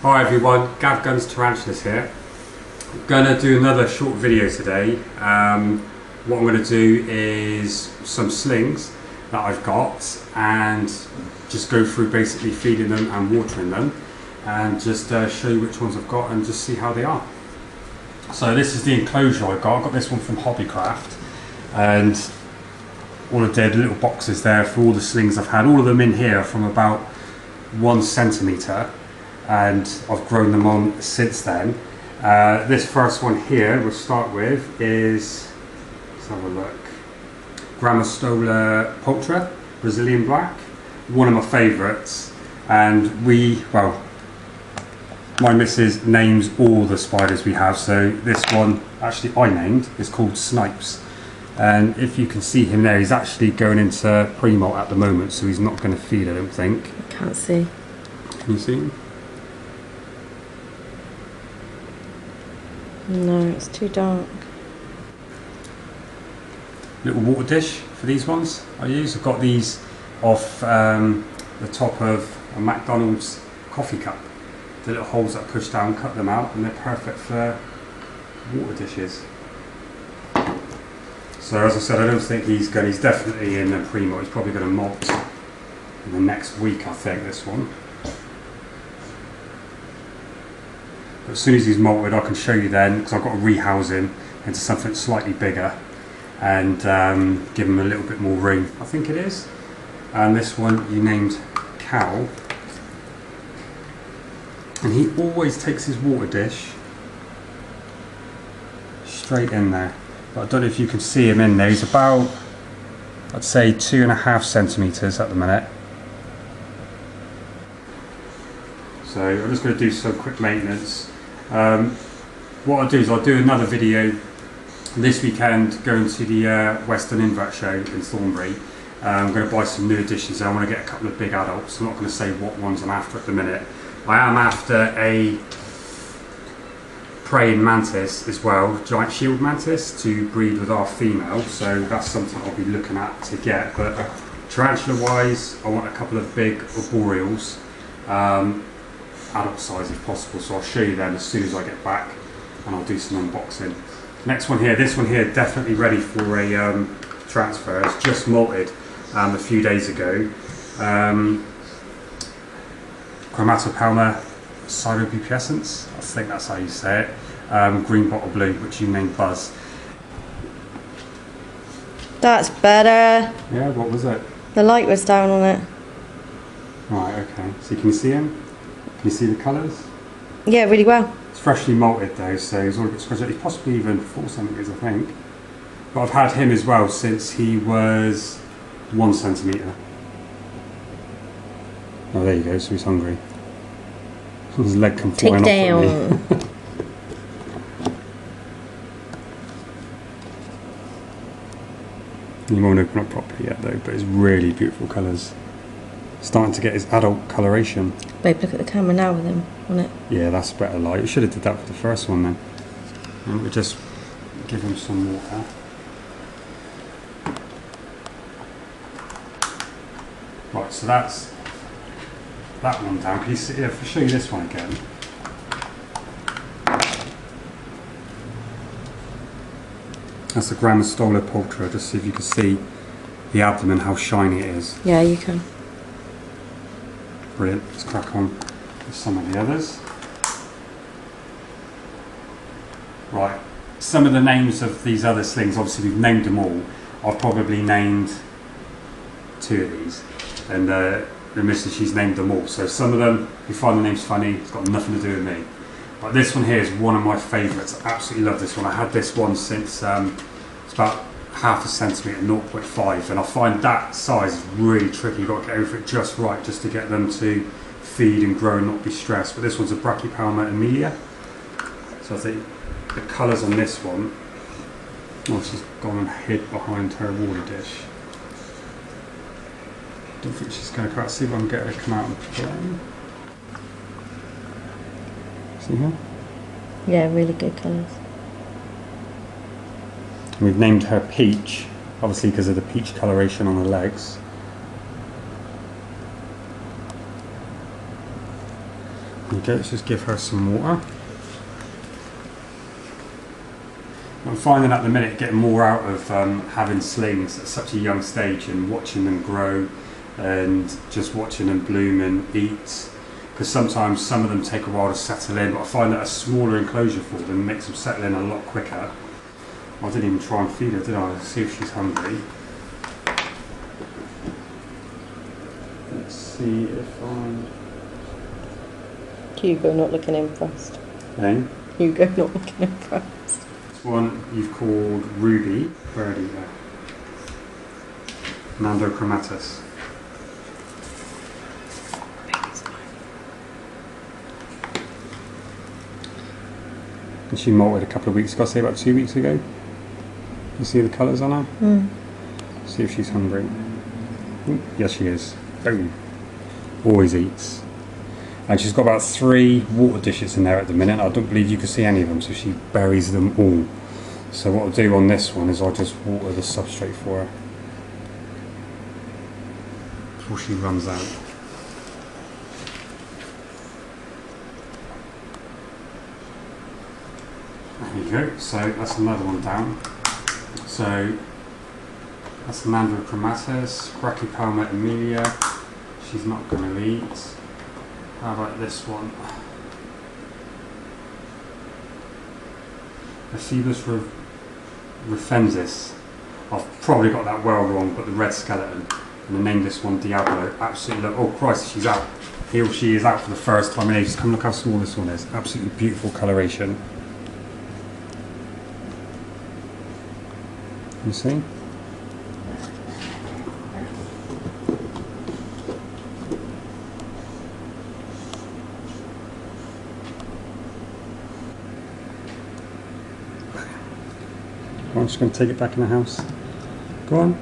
Hi everyone, Gav Guns Tarantulas here. I'm going to do another short video today. What I'm going to do is some slings that I've got and just go through basically feeding them and watering them and just show you which ones I've got and just see how they are. So this is the enclosure I got this one from Hobbycraft, and all I did, little boxes there for all the slings I've had, all of them in here from about 1 centimetre, and I've grown them on since then. This first one here we'll start with is, let's have a look, Grammostola Pultra, Brazilian Black, one of my favourites, and my missus names all the spiders we have, so this one actually I named is called Snipes, and if you can see him there, he's actually going into pre-molt at the moment, so he's not going to feed, I don't think. I can't see. Can you see him? No, it's too dark. Little water dish for these ones I use. I've got these off the top of a McDonald's coffee cup. The little holes that push down, cut them out, and they're perfect for water dishes. So as I said, I don't think he's definitely in a pre-molt. He's probably going to molt in the next week, I think, this one. But as soon as he's molted, I can show you then, because I've got to rehouse him into something slightly bigger and give him a little bit more room, I think it is. And this one you named Cow. And he always takes his water dish straight in there. But I don't know if you can see him in there. He's about, I'd say, 2.5 centimetres at the minute. So I'm just going to do some quick maintenance. What I'll do is I'll do another video this weekend going to the Western Invert Show in Thornbury. I'm going to buy some new additions. I want to get a couple of big adults. I'm not going to say what ones I'm after at the minute. I am after a praying mantis as well, giant shield mantis, to breed with our female, so that's something I'll be looking at to get. But tarantula wise, I want a couple of big arboreals, adult size if possible, so I'll show you them as soon as I get back and I'll do some unboxing. Next one here, this one here, definitely ready for a transfer. It's just molted a few days ago. Chromatopelma Cyropubescens, I think that's how you say it. Green bottle blue, which you named Buzz. That's better. Yeah, what was it? The light was down on it. Right, okay. So can you see him? Can you see the colours? Yeah, really well. It's freshly malted though, so he's all a bit scratched. He's possibly even 4 centimetres, I think. But I've had him as well since he was 1 centimetre. Oh, there you go, so he's hungry. His leg come flying off at me. You won't open up properly yet though, but it's really beautiful colours. Starting to get his adult coloration. Babe, look at the camera now with him on it. Yeah, that's better light. You should have did that for the first one then. And we'll just give him some water. Right, so that's that one down. Can you see? If I show you this one again. That's the Grammostola Pultra, just see if you can see the abdomen, how shiny it is. Yeah, you can. Brilliant. Let's crack on with some of the others. Right, some of the names of these other slings, obviously we've named them all. I've probably named 2 of these, and the missus, she's named them all. So some of them, you find the names funny, it's got nothing to do with me. But this one here is one of my favourites. I absolutely love this one. I had this one since it's about 0.5 centimetre, 0.5, and I find that size really tricky. You've got to get over it just right just to get them to feed and grow and not be stressed. But this one's a Brachypelma Amelia. So I think the colours on this one, oh, she's gone and hid behind her water dish. Don't think she's going to come out. See if I can get her to come out and play. See her? Yeah, really good colours. We've named her Peach, obviously because of the peach coloration on the legs. Okay, let's just give her some water. I'm finding at the minute getting more out of having slings at such a young stage and watching them grow and just watching them bloom and eat, because sometimes some of them take a while to settle in, but I find that a smaller enclosure for them makes them settle in a lot quicker. I didn't even try and feed her, did I? Let's see if she's hungry. Let's see if I'm... Hugo not looking impressed. Eh? Hugo not looking impressed. This one you've called Ruby, bird eater. Nando chromatus. And she molted a couple of weeks ago, say about 2 weeks ago. You see the colours on her? Mm. See if she's hungry. Ooh, yes, she is. Boom. Always eats. And she's got about 3 water dishes in there at the minute. I don't believe you can see any of them, so she buries them all. So what I'll do on this one is I'll just water the substrate for her before she runs out. There you go. So that's another one down. So that's Nando chromatus, Brachypelma emilia. She's not going to eat. How about this one? Ephebus rufensis. I've probably got that well wrong, but the red skeleton. And I named this one Diablo. Absolutely. Oh Christ, she's out. He or she is out for the first time in ages. Come look how small this one is. Absolutely beautiful coloration. You see? I'm just going to take it back in the house. Go on.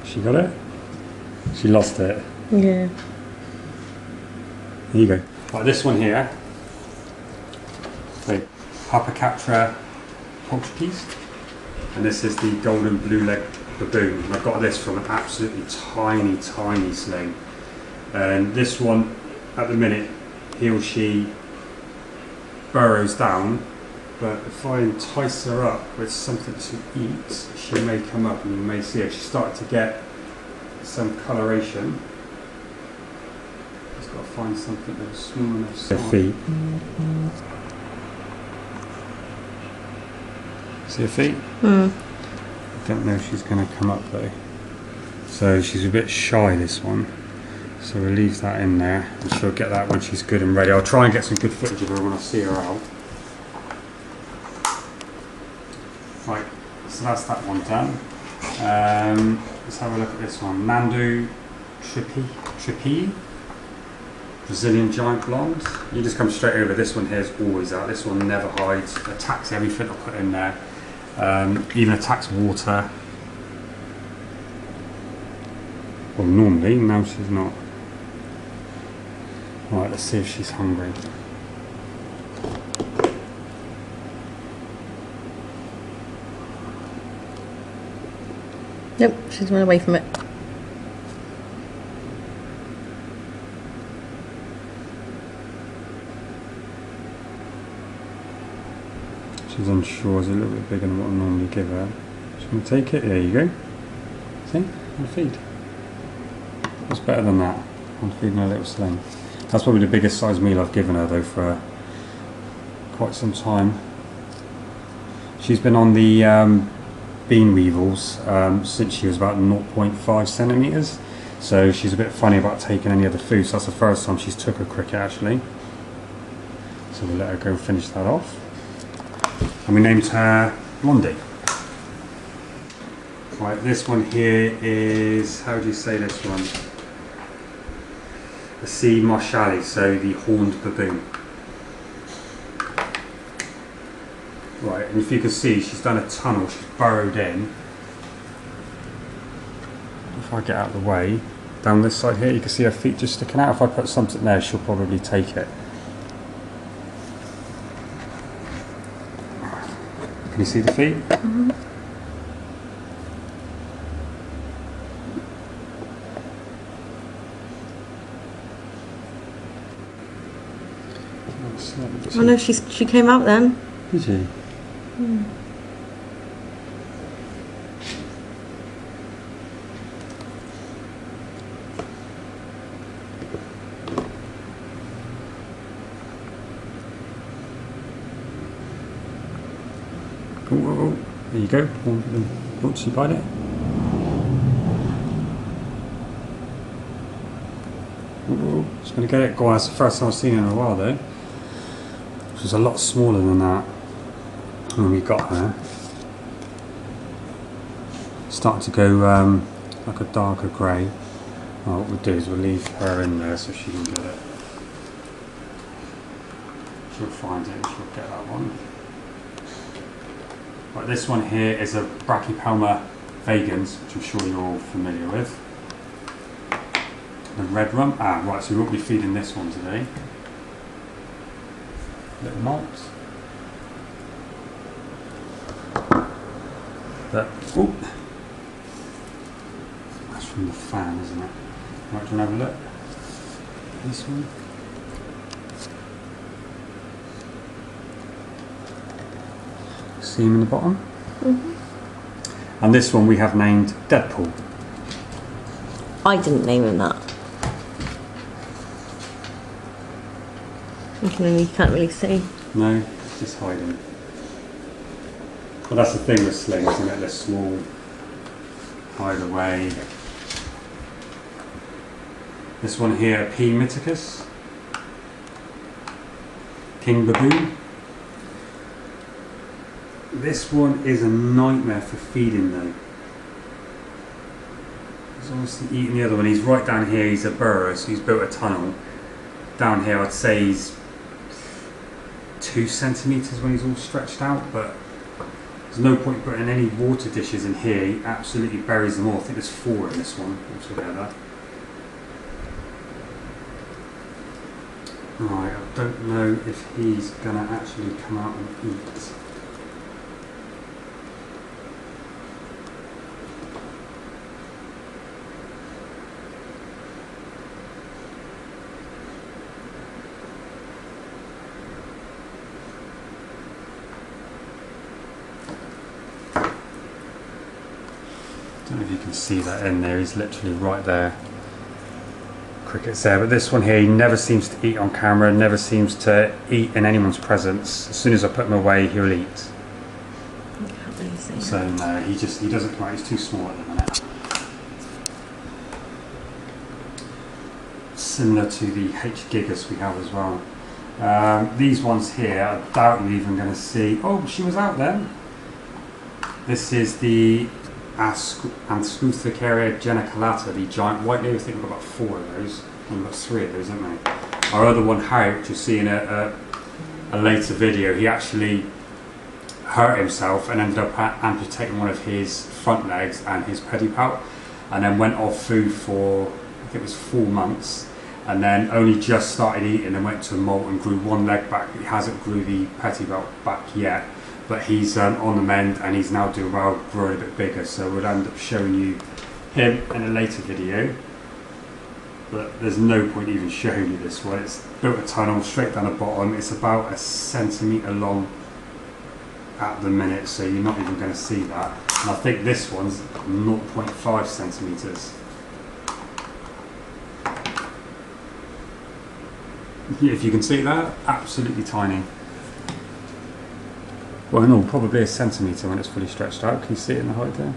She got it? She lost it. Yeah. There you go. Right, this one here. So, Harpacatra Portuguese. And this is the golden blue leg baboon. And I got this from an absolutely tiny, tiny sling. And this one, at the minute, he or she burrows down, but if I entice her up with something to eat, she may come up and you may see her. She's starting to get some coloration. Just got to find something that's small enough size. Her feet. See her feet? Mm. I don't know if she's going to come up though. So she's a bit shy, this one. So we'll leave that in there and she'll get that when she's good and ready. I'll try and get some good footage of her when I see her out. Right, so that's that one done. Let's have a look at this one. Nando tripi, Brazilian giant blonde. You just come straight over. This one here is always out. This one never hides, attacks everything I put in there. Even attacks water. Well, normally, now she's not. Right, let's see if she's hungry. Nope, she's run away from it. She's unsure, it's a little bit bigger than what I normally give her. She's going to take it, there you go. See, on feed. What's better than that? I'm feeding her a little sling. That's probably the biggest size meal I've given her though for quite some time. She's been on the bean weevils since she was about 0.5 centimetres. So she's a bit funny about taking any other food. So that's the first time she's took a cricket actually. So we'll let her go and finish that off. And we named her Blondie. Right, this one here is, how do you say this one? The C. marshali, so the horned baboon. Right, and if you can see, she's done a tunnel, she's burrowed in. If I get out of the way, down this side here, you can see her feet just sticking out. If I put something there, she'll probably take it. Can you see the feet? Mm-hmm. Oh no, she came out then. Did she? Hmm. Oh, there you go. Oh, she bite it? Oh, she's going to get it. Go on, that's the first time I've seen it in a while though. She's a lot smaller than that when we got her. Starting to go like a darker grey. Oh, what we'll do is we'll leave her in there so she can get it. She'll find it and she'll get that one. Right, this one here is a Brachypelma vagans, which I'm sure you're all familiar with. The red rump. Ah, right, so we won't be feeding this one today. Little mops. But, oh, that's from the fan, isn't it? Right, do you want to have a look? This one. See him in the bottom? Mm-hmm. And this one we have named Deadpool. I didn't name him that. You can't really see. No, it's just hiding. Well, that's the thing with slings, isn't it? They're small, hide away. This one here, P. Myticus. King Baboon. This one is a nightmare for feeding though. He's obviously eating the other one. He's right down here, he's a burrower, so he's built a tunnel. Down here I'd say he's 2 centimetres when he's all stretched out, but there's no point putting any water dishes in here. He absolutely buries them all. I think there's 4 in this one altogether. Right, I don't know if he's going to actually come out and eat. I don't know if you can see that in there, he's literally right there. Cricket's there, but this one here, he never seems to eat on camera, never seems to eat in anyone's presence. As soon as I put him away, he'll eat. You can't really see. So no, he doesn't come out, he's too small at the minute. Similar to the H. gigas we have as well. These ones here, I doubt you're even going to see. Oh, she was out then. This is the Anscuthicaria geniculata, the giant white nose. I think we've got about 4 of those. We've got 3 of those, haven't we? Our other one, Harry, which you'll see in a later video, he actually hurt himself and ended up amputating one of his front legs and his pedipalp, and then went off food for, I think it was 4 months, and then only just started eating and went to a molt and grew one leg back. He hasn't grew the pedipalp back yet. But he's on the mend and he's now doing well, growing a bit bigger, so we'll end up showing you him in a later video. But there's no point even showing you this one. It's built a tunnel straight down the bottom. It's about 1 centimetre long at the minute, so you're not even going to see that. And I think this one's 0.5 centimetres. If you can see that, absolutely tiny. Well, no, probably 1 centimetre when it's fully stretched out. Can you see it in the height there?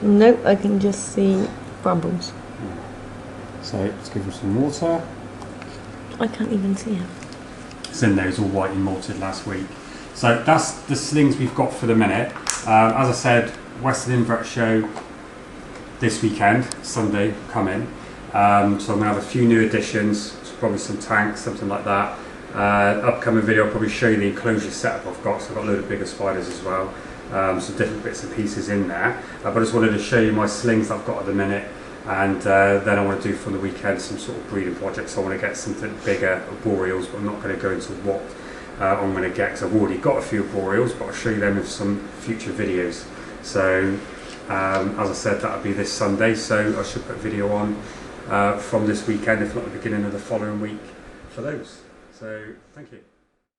Nope, I can just see brambles. Yeah. So let's give him some water. I can't even see it. It's in there, it's all white and malted last week. So that's the slings we've got for the minute. As I said, Western Invert Show this weekend, Sunday, come in. So I'm going to have a few new additions. Probably some tanks, something like that. Upcoming video I'll probably show you the enclosure setup I've got, so I've got a load of bigger spiders as well, some different bits and pieces in there, but I just wanted to show you my slings that I've got at the minute, and then I want to do from the weekend some sort of breeding projects. I want to get something bigger, boreals, but I'm not going to go into what I'm going to get because I've already got a few boreals, but I'll show you them in some future videos. So as I said, that'll be this Sunday, so I should put a video on from this weekend, if not the beginning of the following week for those. So thank you.